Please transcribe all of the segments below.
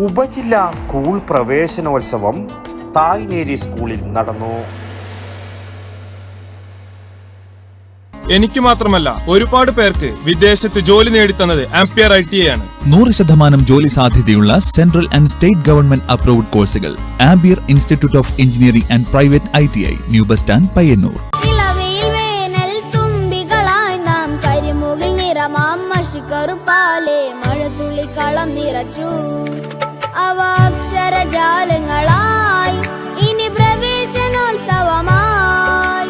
ഉപജില്ലാ സ്കൂൾ പ്രവേശനോത്സവം തായ്നേരി സ്കൂളിൽ നടന്നു. എനിക്ക് മാത്രമല്ല ഒരുപാട് പേർക്ക് വിദേശത്ത് ജോലി നേടിത്തന്നത് ആംപിയർ ITI ആണ്. 100% ജോലി സാധ്യതയുള്ള central and state government approved കോഴ്സുകൾ Ampere institute of engineering and private ITI, new bus stand, Payyanur. മഴത്തുള്ളിക്കളം നിറച്ചു അവ അക്ഷരജാലങ്ങളായി. ഇനി പ്രവേശനോത്സവമായി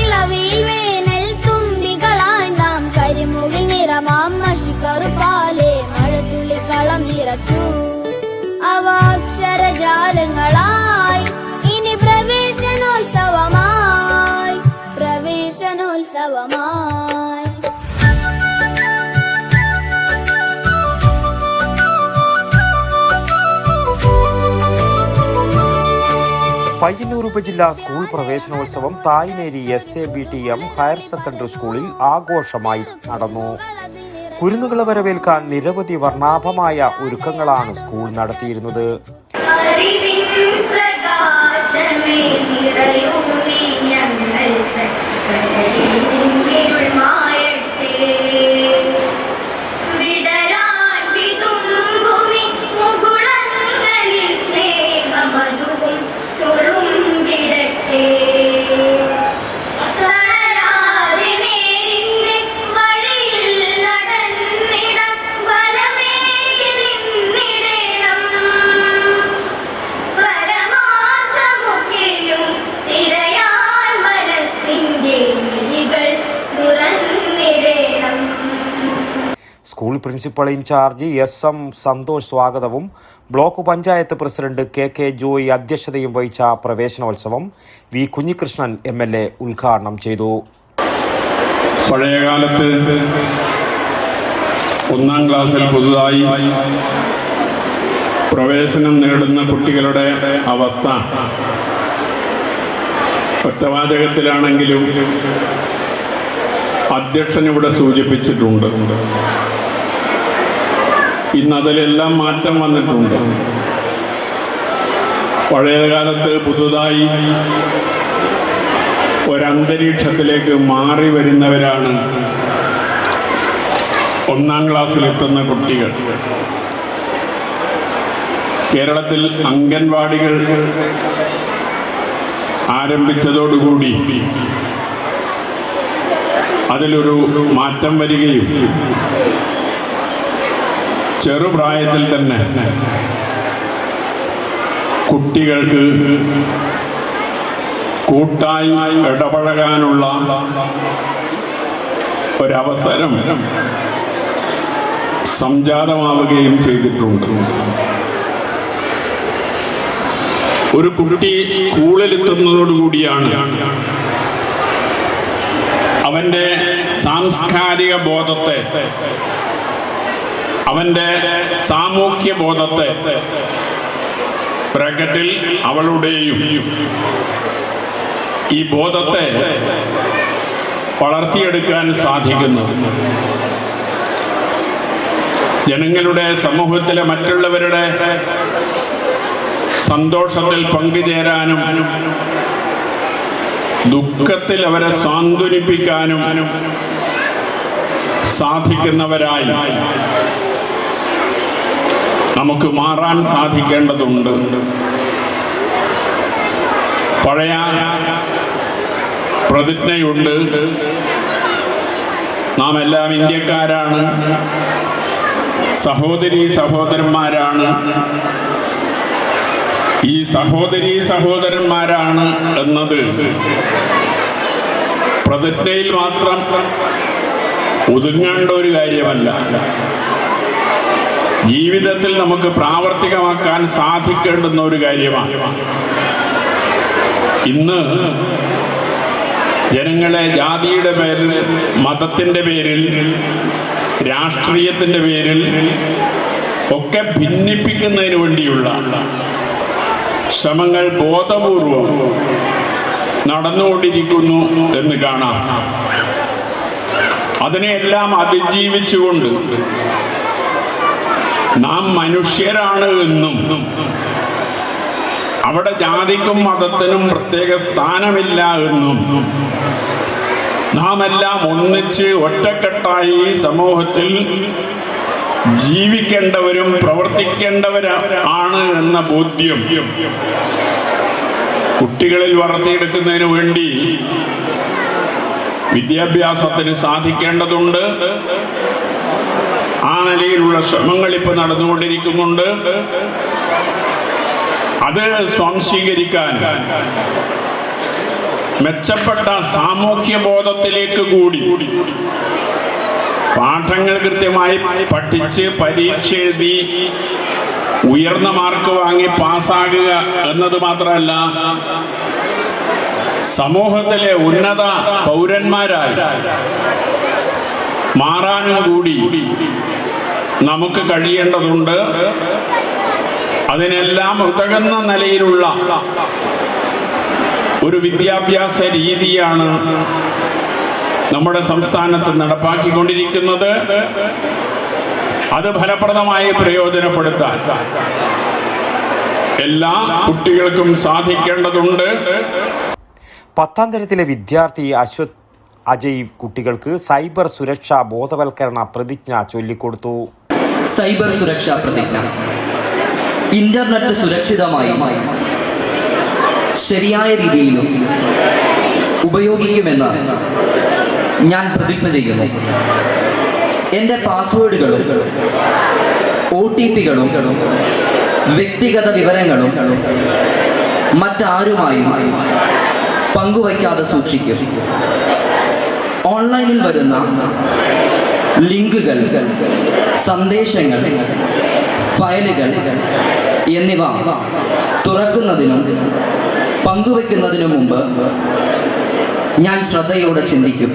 ഇളവിൽ വേനൽ തുമ്പികളായി നാം കരിമുകിൽ നിറമാം മഷിക്കറുപ്പാലെ മഴത്തുള്ളിക്കളം നിറച്ചു അവ അക്ഷരജാലങ്ങളായി. ഇനി പ്രവേശനോത്സവമായി പയ്യന്നൂർ ഉപജില്ലാ സ്കൂൾ പ്രവേശനോത്സവം തായ്നേരി SABTM ഹയർ സെക്കൻഡറി സ്കൂളിൽ ആഘോഷമായി നടന്നു. കുരുന്നുകളെ വരവേൽക്കാൻ നിരവധി വർണ്ണാഭമായ ഒരുക്കങ്ങളാണ് സ്കൂൾ നടത്തിയിരുന്നത്. School principal incharge SM Santhosh സ്വാഗതവും block panchayat president KK Joy അധ്യക്ഷതയും വഹിച്ച പ്രവേശനോത്സവം V കുഞ്ഞികൃഷ്ണൻ MLA ഉദ്ഘാടനം ചെയ്തു. പഴയകാലത്ത് 1ാം ക്ലാസ്സിൽ പുതുതായി പ്രവേശനം നേടുന്ന കുട്ടികളുടെ അവസ്ഥ ഒറ്റവാചകത്തിലാണെങ്കിലും അധ്യക്ഷൻ ഇവിടെ സൂചിപ്പിച്ചിട്ടുണ്ട്. ഇന്നതിലെല്ലാം മാറ്റം വന്നിട്ടുണ്ട്. പഴയകാലത്ത് പുതുതായി ഒരന്തരീക്ഷത്തിലേക്ക് മാറി വരുന്നവരാണ് 1ാം ക്ലാസ്സിലെത്തുന്ന കുട്ടികൾ. കേരളത്തിൽ അംഗൻവാടികൾ ആരംഭിച്ചതോടുകൂടി അതിലൊരു മാറ്റം വരികയും ചെറുപ്രായത്തിൽ തന്നെ കുട്ടികൾക്ക് കൂട്ടായി ഇടപഴകാനുള്ള ഒരവസരം സംജാതമാവുകയും ചെയ്തിട്ടുണ്ട്. ഒരു കുട്ടി സ്കൂളിലെത്തുന്നതോടുകൂടിയാണ് അവൻ്റെ സാംസ്കാരിക ബോധത്തെ, അവൻ്റെ സാമൂഹ്യ ബോധത്തെ ബ്രാക്കറ്റിൽ അവളുടെയും ഈ ബോധത്തെ വളർത്തിയെടുക്കാൻ സാധിക്കുന്നു. ജനങ്ങളുടെ, സമൂഹത്തിലെ മറ്റുള്ളവരുടെ സന്തോഷത്തിൽ പങ്കുചേരാനും ദുഃഖത്തിൽ അവരെ സാന്ത്വനിപ്പിക്കാനും സാധിക്കുന്നവരായി നമുക്ക് മാറാൻ സാധിക്കേണ്ടതുണ്ട്. പഴയ പ്രതിജ്ഞയുണ്ട്, നാം എല്ലാം ഇന്ത്യക്കാരാണ്, സഹോദരീ സഹോദരന്മാരാണ്. ഈ സഹോദരീ സഹോദരന്മാരാണ് എന്നത് പ്രതിജ്ഞയിൽ മാത്രം ഒതുങ്ങേണ്ട ഒരു കാര്യമല്ല, ജീവിതത്തിൽ നമുക്ക് പ്രാവർത്തികമാക്കാൻ സാധിക്കേണ്ടുന്ന ഒരു കാര്യമാണ്. ഇന്ന് ജനങ്ങളെ ജാതിയുടെ പേരിൽ, മതത്തിൻ്റെ പേരിൽ, രാഷ്ട്രീയത്തിൻ്റെ പേരിൽ ഒക്കെ ഭിന്നിപ്പിക്കുന്നതിന് വേണ്ടിയുള്ള ശ്രമങ്ങൾ ബോധപൂർവം നടന്നുകൊണ്ടിരിക്കുന്നു എന്ന് കാണാം. അതിനെയെല്ലാം അതിജീവിച്ചുകൊണ്ട് നാം മനുഷ്യരാണ് എന്നും അവിടെ ജാതിക്കും മതത്തിനും പ്രത്യേക സ്ഥാനമില്ല എന്നും നാം എല്ലാം ഒന്നിച്ച് ഒറ്റക്കെട്ടായി സമൂഹത്തിൽ ജീവിക്കേണ്ടവരും പ്രവർത്തിക്കേണ്ടവരാണ് എന്ന ബോധ്യം കുട്ടികളിൽ വളർത്തിയെടുക്കുന്നതിന് വേണ്ടി വിദ്യാഭ്യാസത്തിന് സാധിക്കേണ്ടതുണ്ട്. ആ നിലയിലുള്ള ശ്രമങ്ങൾ ഇപ്പോൾ നടന്നുകൊണ്ടിരിക്കുന്നുണ്ട്. അത് സ്വാംശീകരിക്കാൻ മെച്ചപ്പെട്ട സാമൂഹ്യ ബോധത്തിലേക്ക് കൂടി പാഠങ്ങൾ കൃത്യമായി പഠിച്ച് പരീക്ഷ എഴുതി ഉയർന്ന മാർക്ക് വാങ്ങി പാസ്സാകുക എന്നത് മാത്രമല്ല, സമൂഹത്തിലെ ഉന്നത പൗരന്മാരായി മാറാനും കൂടി നമുക്ക് കഴിയേണ്ടതുണ്ട്. അതിനെല്ലാം ഉതകുന്ന നിലയിലുള്ള ഒരു വിദ്യാഭ്യാസ രീതിയാണ് നമ്മുടെ സംസ്ഥാനത്ത് നടപ്പാക്കിക്കൊണ്ടിരിക്കുന്നത്. അത് ഫലപ്രദമായി പ്രയോജനപ്പെടുത്താൻ എല്ലാ കുട്ടികൾക്കും സാധിക്കേണ്ടതുണ്ട്. 10ാം തരത്തിലെ വിദ്യാർത്ഥി അശ്വത് അജയ് കുട്ടികൾക്ക് സൈബർ സുരക്ഷാ ബോധവൽക്കരണ പ്രതിജ്ഞ ചൊല്ലിക്കൊടുത്തു. സൈബർ സുരക്ഷാ പ്രതിജ്ഞ. ഇന്റർനെറ്റ് സുരക്ഷിതമായി ശരിയായ രീതിയിലും ഉപയോഗിക്കുമെന്ന് ഞാൻ പ്രതിജ്ഞ ചെയ്യുന്നു. എൻ്റെ പാസ്വേഡുകളും OTPകളും വ്യക്തിഗത വിവരങ്ങളും മറ്റാരുമായും പങ്കുവയ്ക്കാതെ സൂക്ഷിക്കും. ഓൺലൈനിൽ വരുന്ന ലിങ്കുകൾ, സന്ദേശങ്ങൾ, ഫയലുകൾ എന്നിവ തുറക്കുന്നതിനും പങ്കുവയ്ക്കുന്നതിനു മുമ്പ് ഞാൻ ശ്രദ്ധയോടെ ചിന്തിക്കും.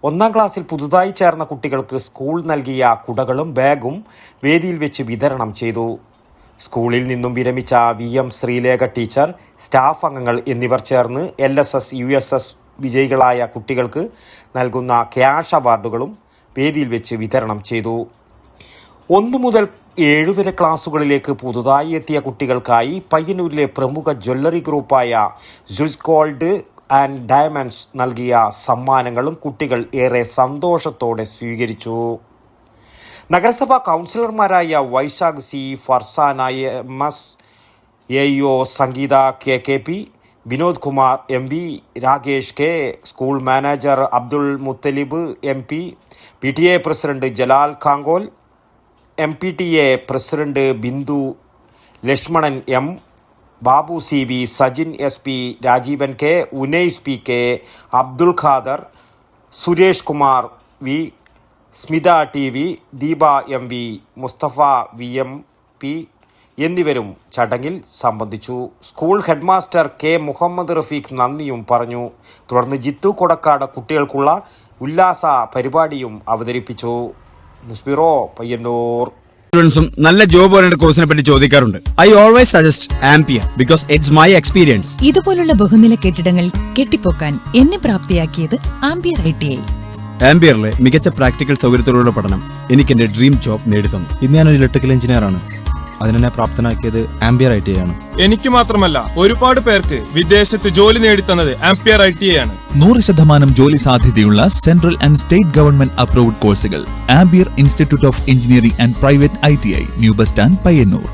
1ാം ക്ലാസ്സിൽ പുതുതായി ചേർന്ന കുട്ടികൾക്ക് സ്കൂൾ നൽകിയ കുടകളും ബാഗും വേദിയിൽ വെച്ച് വിതരണം ചെയ്തു. സ്കൂളിൽ നിന്നും വിരമിച്ച VM ശ്രീലേഖ ടീച്ചർ, സ്റ്റാഫ് അംഗങ്ങൾ എന്നിവർ ചേർന്ന് LSS USS വിജയികളായ കുട്ടികൾക്ക് നൽകുന്ന ക്യാഷ് അവാർഡുകളും വേദിയിൽ വെച്ച് വിതരണം ചെയ്തു. 1 മുതൽ 7 വരെ ക്ലാസുകളിലേക്ക് പുതുതായി എത്തിയ കുട്ടികൾക്കായി പയ്യന്നൂരിലെ പ്രമുഖ ജ്വല്ലറി ഗ്രൂപ്പായ ജുസ് ഗോൾഡ് ആൻഡ് ഡയമണ്ട്സ് നൽകിയ സമ്മാനങ്ങളും കുട്ടികൾ ഏറെ സന്തോഷത്തോടെ സ്വീകരിച്ചു. നഗരസഭാ കൗൺസിലർമാരായ Vaisakh C, Farsana MS, AEO Sangeetha KKP, Vinod Kumar MB, Rakesh K, school manager Abdul Muthalib MP, PTA president Jalal Kankol, MPTA president Bindu Lakshmanan M, Babu CV, Sajin SP, Rajeevan K, Unais PK, Abdul Khader, Suresh Kumar V, Smitha TV, Deepa MV, Musthafa VMP എന്നിവരും ചടങ്ങിൽ സംബന്ധിച്ചു. School headmaster K Muhammad Rafeeq നന്ദിയും പറഞ്ഞു. തുടർന്ന് ജിത്തു കൊടക്കാട് കുട്ടികൾക്കുള്ള ഉല്ലാസ പരിപാടിയും അവതരിപ്പിച്ചു. News bureau, Payyanur. നല്ല ജോബ് ഓറിയന്റഡ് കോഴ്സിനെ പറ്റി ചോദിക്കാറുണ്ട്. I always suggest ampere because it's my experience. ഇതുപോലുള്ള ബഹുനില കെട്ടിടങ്ങൾ കെട്ടിപ്പൊക്കാൻ എന്നെ പ്രാപ്തിയാക്കിയത് ആംപിയർ ITI. ആംപിയറിലെ മികച്ച പ്രാക്ടിക്കൽ സൗകര്യത്തോടുള്ള പഠനം എനിക്ക് എന്റെ ഡ്രീം ജോബ് നേടിത്തന്നു. ഇന്ന് ഞാനൊരു ഇലക്ട്രിക്കൽ എഞ്ചിനീയർ ആണ്. അതിനെ പ്രാപ്തനാക്കിയത് ആംപിയർ ITI ആണ്. എനിക്ക് മാത്രമല്ല, ഒരുപാട് പേർക്ക് വിദേശത്ത് ജോലി നേടിത്തന്നത് ആംപിയർ ITI ആണ്. 100% ജോലി സാധ്യതയുള്ള central and state government approved കോഴ്സുകൾ. Ampere institute of engineering and private ITI, new bus stand, Payyanur.